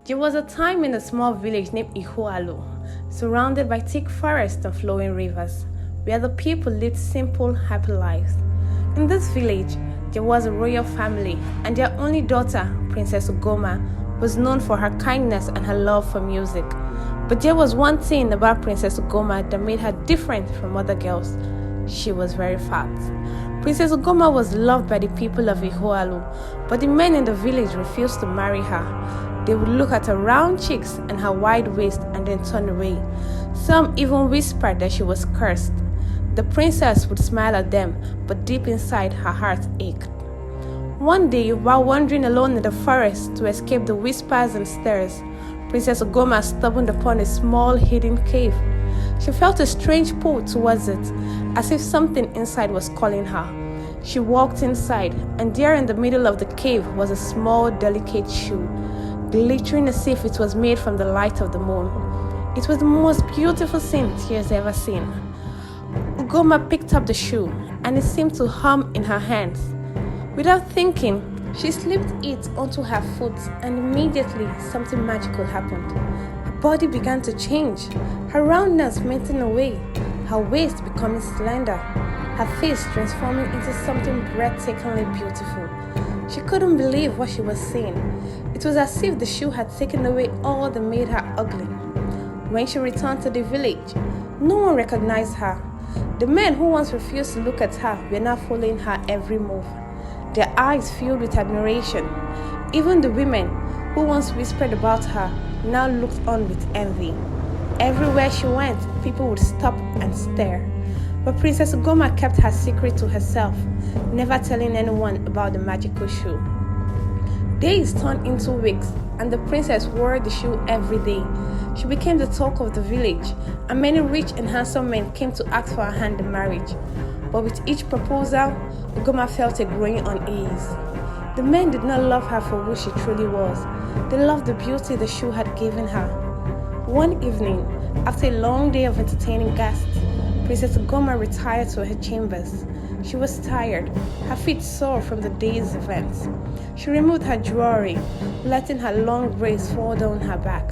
There was a time in a small village named Ihualu, surrounded by thick forests and flowing rivers, where the people lived simple, happy lives. In this village, there was a royal family, and their only daughter, Princess Ugoma, was known for her kindness and her love for music. But there was one thing about Princess Ugoma that made her different from other girls. She was very fat. Princess Ugoma was loved by the people of Ihualu, but the men in the village refused to marry her. They would look at her round cheeks and her wide waist and then turn away. Some even whispered that she was cursed. The princess would smile at them, but deep inside her heart ached. One day, while wandering alone in the forest to escape the whispers and stares, Princess Ugoma stumbled upon a small hidden cave. She felt a strange pull towards it, as if something inside was calling her. She walked inside, and there in the middle of the cave was a small, delicate shoe, glittering as if it was made from the light of the moon. It was the most beautiful thing she has ever seen. Ugoma picked up the shoe, and it seemed to hum in her hands. Without thinking, she slipped it onto her foot, and immediately something magical happened. Her body began to change, her roundness melting away, her waist becoming slender, her face transforming into something breathtakingly beautiful. She couldn't believe what she was seeing. It was as if the shoe had taken away all that made her ugly. When she returned to the village, no one recognized her. The men who once refused to look at her were now following her every move, their eyes filled with admiration. Even the women who once whispered about her now looked on with envy. Everywhere she went, people would stop and stare. But Princess Ugoma kept her secret to herself, never telling anyone about the magical shoe. Days turned into weeks, and the princess wore the shoe every day. She became the talk of the village, and many rich and handsome men came to ask for her hand in marriage. But with each proposal, Ugoma felt a growing unease. The men did not love her for who she truly was. They loved the beauty the shoe had given her. One evening, after a long day of entertaining guests, Princess Ugoma retired to her chambers. She was tired, her feet sore from the day's events. She removed her jewelry, letting her long braids fall down her back.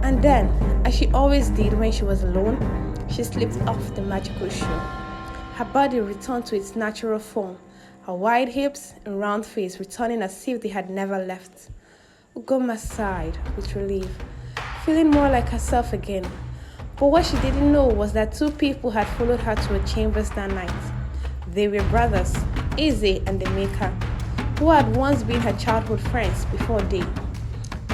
And then, as she always did when she was alone, she slipped off the magical shoe. Her body returned to its natural form, her wide hips and round face returning as if they had never left. Ugoma sighed with relief, feeling more like herself again. But what she didn't know was that two people had followed her to her chambers that night. They were brothers, Eze and Emeka, who had once been her childhood friends before they,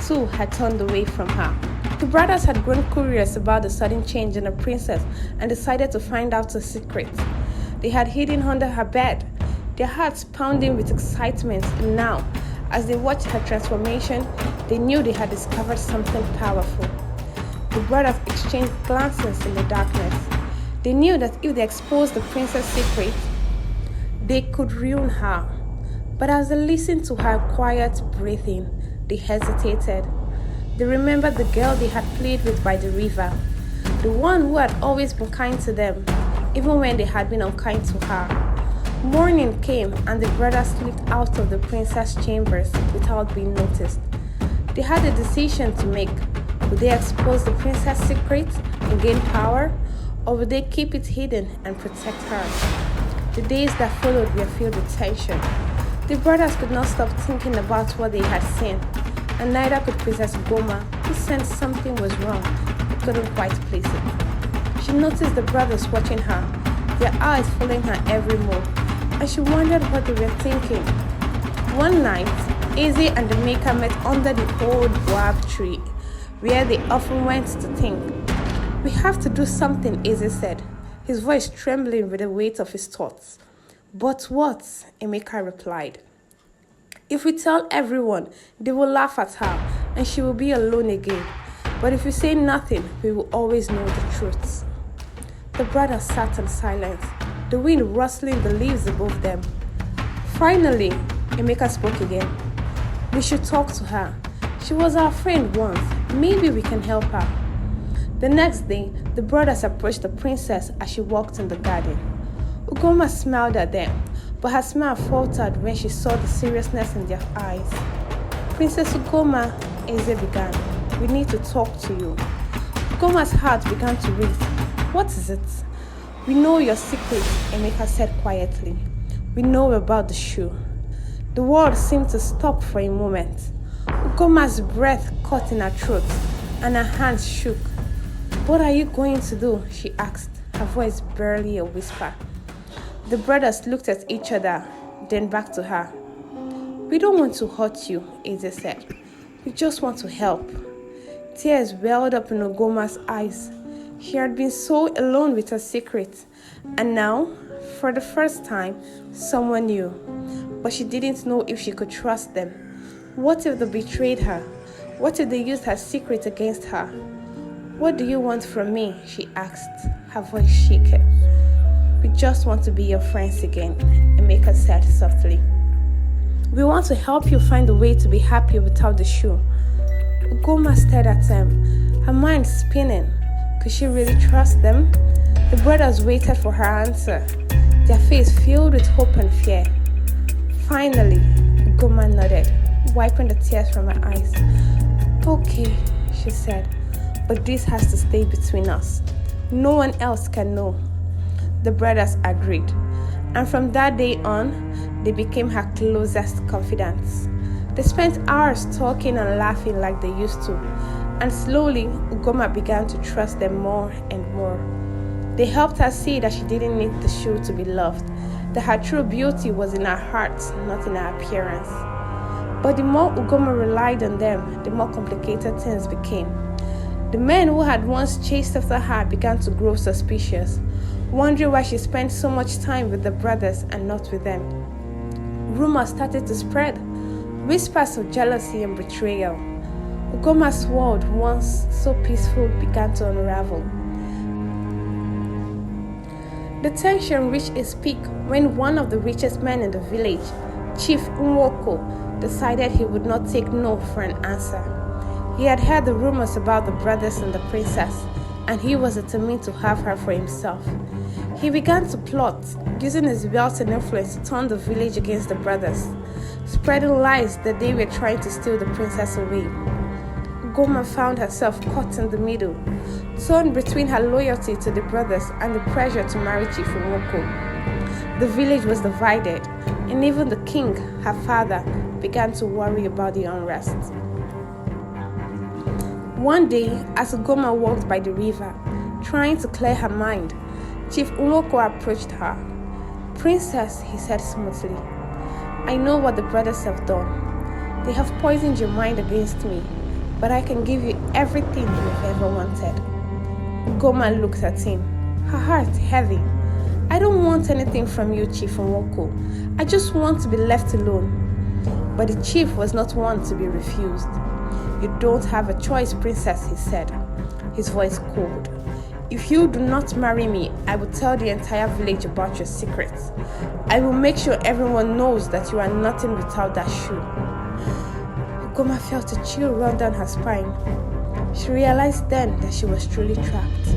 too, had turned away from her. The brothers had grown curious about the sudden change in the princess and decided to find out her secret. They had hidden under her bed, their hearts pounding with excitement, and now, as they watched her transformation, they knew they had discovered something powerful. The brothers exchanged glances in the darkness. They knew that if they exposed the princess' secret, they could ruin her. But as they listened to her quiet breathing, they hesitated. They remembered the girl they had played with by the river, the one who had always been kind to them, even when they had been unkind to her. Morning came, and the brothers slipped out of the princess' chambers without being noticed. They had a decision to make. Would they expose the princess' secret and gain power, or would they keep it hidden and protect her? The days that followed were filled with tension. The brothers could not stop thinking about what they had seen, and neither could Princess Ugoma, who sensed something was wrong but couldn't quite place it. She noticed the brothers watching her, their eyes following her every move, and she wondered what they were thinking. One night, Eze and the maker met under the old guava tree, where they often went to think. "We have to do something," Eze said, his voice trembling with the weight of his thoughts. "But what?" Emeka replied. "If we tell everyone, they will laugh at her, and she will be alone again. But if we say nothing, we will always know the truth." The brothers sat in silence, the wind rustling the leaves above them. Finally, Emeka spoke again. "We should talk to her. She was our friend once. Maybe we can help her." The next day, the brothers approached the princess as she walked in the garden. Ugoma smiled at them, but her smile faltered when she saw the seriousness in their eyes. "Princess Ugoma," Eze began. "We need to talk to you." Ugoma's heart began to race. "What is it?" "We know your secret," Emeka said quietly. "We know about the shoe." The world seemed to stop for a moment. Ugoma's breath caught in her throat, and her hands shook. "What are you going to do?" she asked, her voice barely a whisper. The brothers looked at each other, then back to her. "We don't want to hurt you," Eze said. "We just want to help." Tears welled up in Ugoma's eyes. She had been so alone with her secret, and now, for the first time, someone knew. But she didn't know if she could trust them. What if they betrayed her? What if they used her secret against her? "What do you want from me?" she asked, her voice shaking. "We just want to be your friends again," Emeka said softly. "We want to help you find a way to be happy without the shoe." Ugoma stared at them, her mind spinning. Could she really trust them? The brothers waited for her answer, their face filled with hope and fear. Finally, Ugoma nodded, wiping the tears from her eyes. "Okay," she said, "but this has to stay between us. No one else can know." The brothers agreed, and from that day on, they became her closest confidants. They spent hours talking and laughing like they used to, and slowly, Ugoma began to trust them more and more. They helped her see that she didn't need the shoe to be loved, that her true beauty was in her heart, not in her appearance. But the more Ugoma relied on them, the more complicated things became. The men who had once chased after her began to grow suspicious, wondering why she spent so much time with the brothers and not with them. Rumors started to spread, whispers of jealousy and betrayal. Ugoma's world, once so peaceful, began to unravel. The tension reached its peak when one of the richest men in the village, Chief Nwoko, decided he would not take no for an answer. He had heard the rumors about the brothers and the princess, and he was determined to have her for himself. He began to plot, using his wealth and influence to turn the village against the brothers, spreading lies that they were trying to steal the princess away. Ugoma found herself caught in the middle, torn between her loyalty to the brothers and the pressure to marry Chief Nwoko. The village was divided, and even the king, her father, began to worry about the unrest. One day, as Ugoma walked by the river, trying to clear her mind, Chief Nwoko approached her. "Princess," he said smoothly, "I know what the brothers have done. They have poisoned your mind against me, but I can give you everything you've ever wanted." Ugoma looked at him, her heart heavy. "I don't want anything from you, Chief Nwoko. I just want to be left alone." But the chief was not one to be refused. "You don't have a choice, princess," he said, his voice cold. "If you do not marry me, I will tell the entire village about your secrets. I will make sure everyone knows that you are nothing without that shoe." Ugoma felt a chill run down her spine. She realized then that she was truly trapped.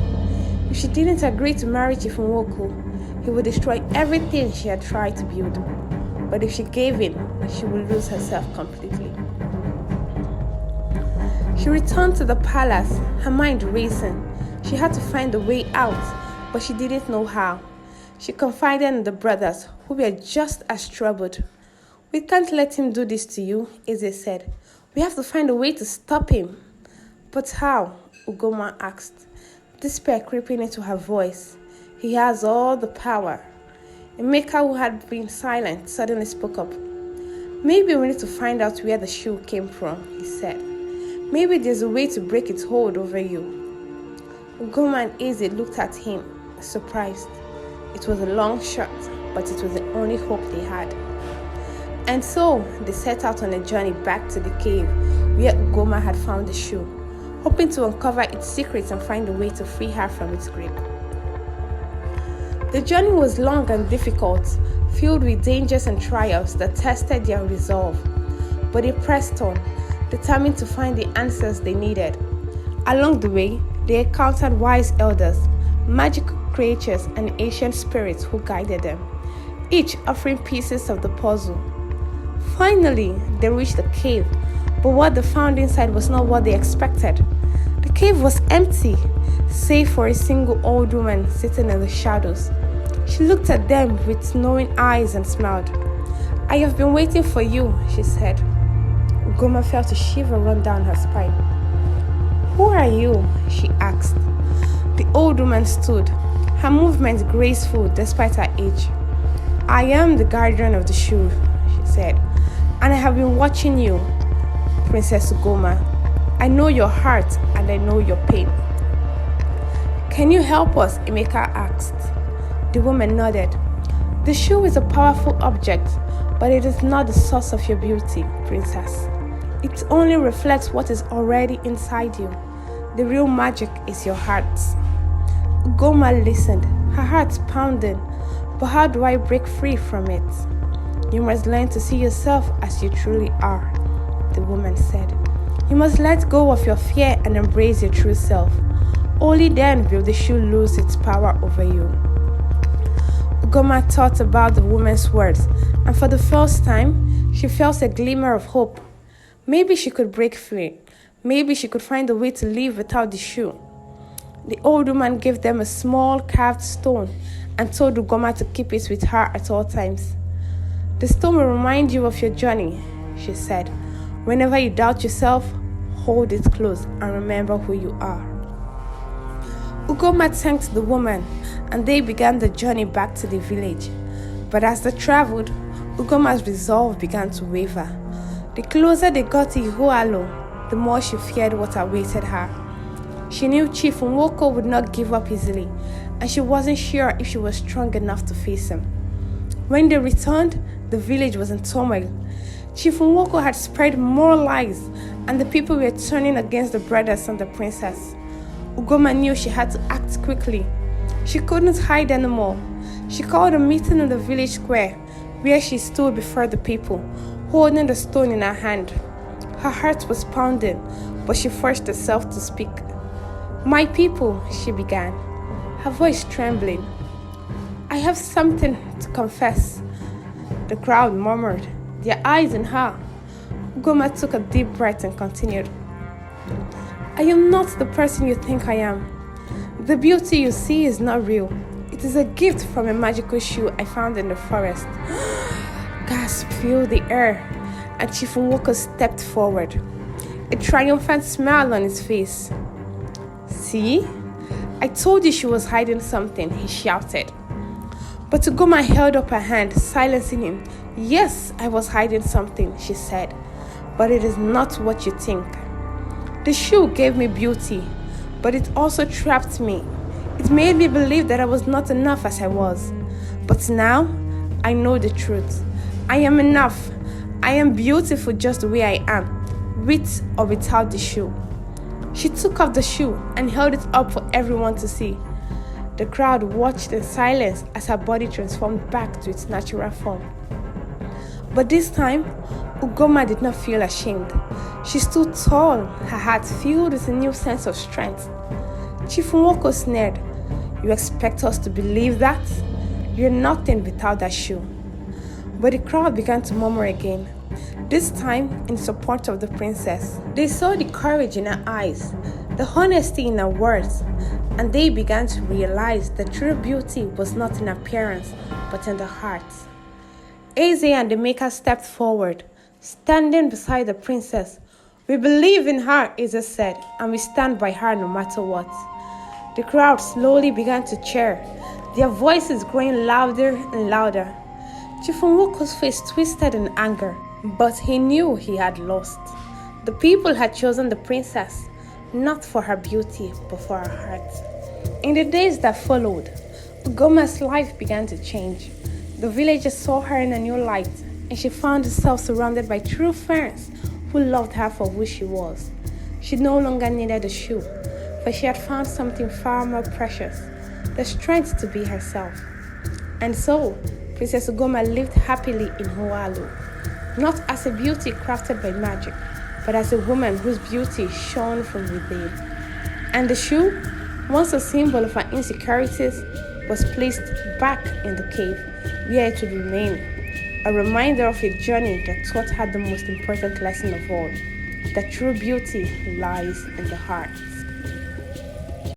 If she didn't agree to marry Chief Nwoko, he would destroy everything she had tried to build. But if she gave in, she would lose herself completely. She returned to the palace, her mind racing. She had to find a way out, but she didn't know how. She confided in the brothers, who were just as troubled. "We can't let him do this to you," Eze said. "We have to find a way to stop him." "But how?" Ugoma asked, despair creeping into her voice. "He has all the power." Emeka, who had been silent, suddenly spoke up. "Maybe we need to find out where the shoe came from," he said. "Maybe there's a way to break its hold over you." Ugoma and Eze looked at him, surprised. It was a long shot, but it was the only hope they had. And so they set out on a journey back to the cave where Ugoma had found the shoe, hoping to uncover its secrets and find a way to free her from its grip. The journey was long and difficult, filled with dangers and trials that tested their resolve. But they pressed on, determined to find the answers they needed. Along the way, they encountered wise elders, magical creatures, and ancient spirits who guided them, each offering pieces of the puzzle. Finally, they reached the cave, But what they found inside was not what they expected. The cave was empty, save for a single old woman sitting in the shadows. She looked at them with knowing eyes and smiled. "I have been waiting for you," she said. Ugoma felt a shiver run down her spine. "Who are you?" she asked. The old woman stood, her movements graceful despite her age. "I am the guardian of the shoe," she said, "and I have been watching you, Princess Ugoma. I know your heart and I know your pain." "Can you help us?" Emeka asked. The woman nodded. "The shoe is a powerful object, but it is not the source of your beauty, princess. It only reflects what is already inside you. The real magic is your heart." Ugoma listened, her heart pounding. "But how do I break free from it?" "You must learn to see yourself as you truly are," the woman said. "You must let go of your fear and embrace your true self. Only then will the shoe lose its power over you." Ugoma thought about the woman's words, and for the first time, she felt a glimmer of hope. Maybe she could break free. Maybe she could find a way to live without the shoe. The old woman gave them a small carved stone and told Ugoma to keep it with her at all times. "The stone will remind you of your journey," she said. "Whenever you doubt yourself, hold it close and remember who you are." Ugoma thanked the woman, and they began the journey back to the village. But as they traveled, Ugoma's resolve began to waver. The closer they got to Ihualo, the more she feared what awaited her. She knew Chief Nwoko would not give up easily, and she wasn't sure if she was strong enough to face him. When they returned, the village was in turmoil. Chief Nwoko had spread more lies, and the people were turning against the brothers and the princess. Ugoma knew she had to act quickly. She couldn't hide anymore. She called a meeting in the village square, where she stood before the people, holding the stone in her hand. Her heart was pounding, but she forced herself to speak. "My people," she began, her voice trembling. "I have something to confess." The crowd murmured, their eyes on her. Ugoma took a deep breath and continued. "I am not the person you think I am. The beauty you see is not real. It is a gift from a magical shoe I found in the forest." Gasp filled the air, and Chief Nwoko stepped forward, a triumphant smile on his face. "See? I told you she was hiding something," he shouted. But Ugoma held up her hand, silencing him. "Yes, I was hiding something," she said, "but it is not what you think. The shoe gave me beauty, but it also trapped me. It made me believe that I was not enough as I was. But now, I know the truth. I am enough. I am beautiful just the way I am, with or without the shoe." She took off the shoe and held it up for everyone to see. The crowd watched in silence as her body transformed back to its natural form. But this time, Ugoma did not feel ashamed. She stood tall, her heart filled with a new sense of strength. Chief Nwoko sneered. "You expect us to believe that? You're nothing without that shoe." But the crowd began to murmur again, this time in support of the princess. They saw the courage in her eyes, the honesty in her words, and they began to realize that true beauty was not in appearance, but in the heart. Eze and the maker stepped forward, standing beside the princess. "We believe in her," Eze said, "and we stand by her no matter what." The crowd slowly began to cheer, their voices growing louder and louder. Chief Nwoko's face twisted in anger, but he knew he had lost. The people had chosen the princess, not for her beauty, but for her heart. In the days that followed, Ugoma's life began to change. The villagers saw her in a new light, and she found herself surrounded by true friends who loved her for who she was. She no longer needed a shoe, for she had found something far more precious, the strength to be herself. And so, Princess Ugoma lived happily in Hoalu, not as a beauty crafted by magic, but as a woman whose beauty shone from within. And the shoe, once a symbol of her insecurities, was placed back in the cave, where it would remain, a reminder of a journey that taught her the most important lesson of all: The true beauty lies in the heart.